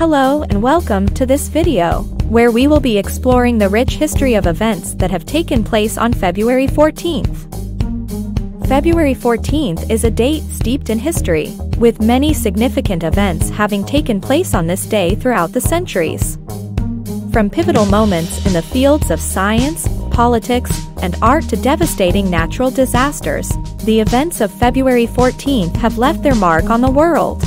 Hello and welcome to this video, where we will be exploring the rich history of events that have taken place on February 14th. February 14th is a date steeped in history, with many significant events having taken place on this day throughout the centuries. From pivotal moments in the fields of science, politics, and art to devastating natural disasters, the events of February 14th have left their mark on the world.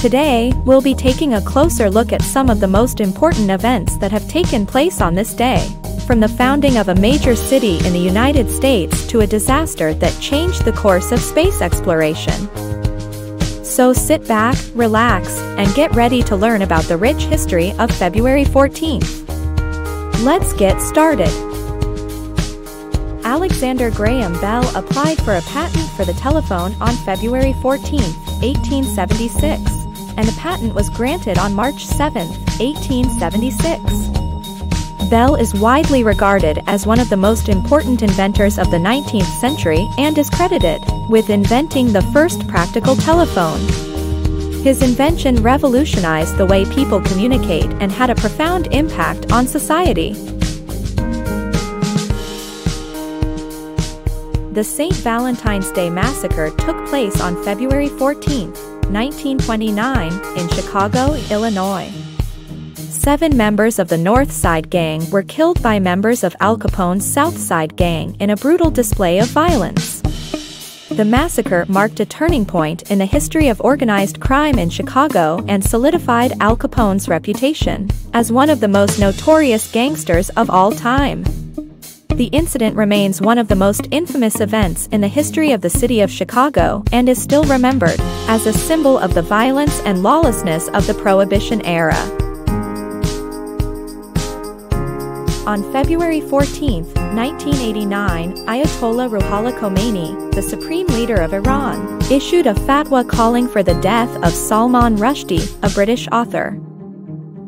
Today, we'll be taking a closer look at some of the most important events that have taken place on this day, from the founding of a major city in the United States to a disaster that changed the course of space exploration. So sit back, relax, and get ready to learn about the rich history of February 14th. Let's get started. Alexander Graham Bell applied for a patent for the telephone on February 14, 1876, and the patent was granted on March 7, 1876. Bell is widely regarded as one of the most important inventors of the 19th century and is credited with inventing the first practical telephone. His invention revolutionized the way people communicate and had a profound impact on society. The St. Valentine's Day Massacre took place on February 14, 1929, in Chicago, Illinois. 7 members of the North Side Gang were killed by members of Al Capone's South Side Gang in a brutal display of violence. The massacre marked a turning point in the history of organized crime in Chicago and solidified Al Capone's reputation as one of the most notorious gangsters of all time. The incident remains one of the most infamous events in the history of the city of Chicago and is still remembered as a symbol of the violence and lawlessness of the Prohibition era. On February 14, 1989, Ayatollah Ruhollah Khomeini, the supreme leader of Iran, issued a fatwa calling for the death of Salman Rushdie, a British author.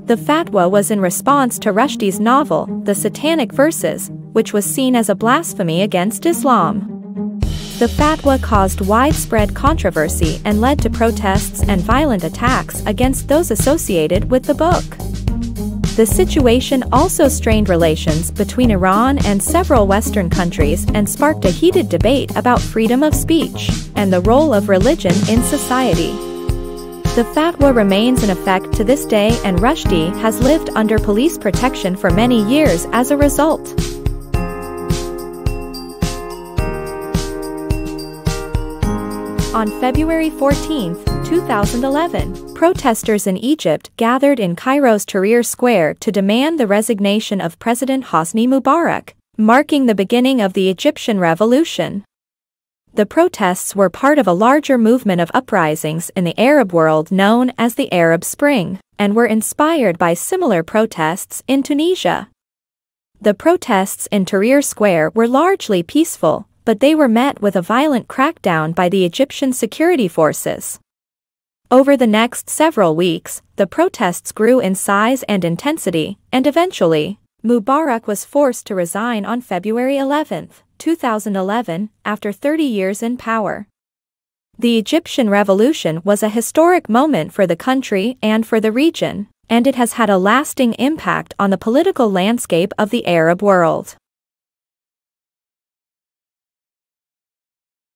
The fatwa was in response to Rushdie's novel, The Satanic Verses, which was seen as a blasphemy against Islam. The fatwa caused widespread controversy and led to protests and violent attacks against those associated with the book. The situation also strained relations between Iran and several Western countries and sparked a heated debate about freedom of speech and the role of religion in society. The fatwa remains in effect to this day, and Rushdie has lived under police protection for many years as a result. On February 14, 2011, protesters in Egypt gathered in Cairo's Tahrir Square to demand the resignation of President Hosni Mubarak, marking the beginning of the Egyptian Revolution. The protests were part of a larger movement of uprisings in the Arab world known as the Arab Spring, and were inspired by similar protests in Tunisia. The protests in Tahrir Square were largely peaceful, but they were met with a violent crackdown by the Egyptian security forces. Over the next several weeks, the protests grew in size and intensity, and eventually, Mubarak was forced to resign on February 11, 2011, after 30 years in power. The Egyptian Revolution was a historic moment for the country and for the region, and it has had a lasting impact on the political landscape of the Arab world.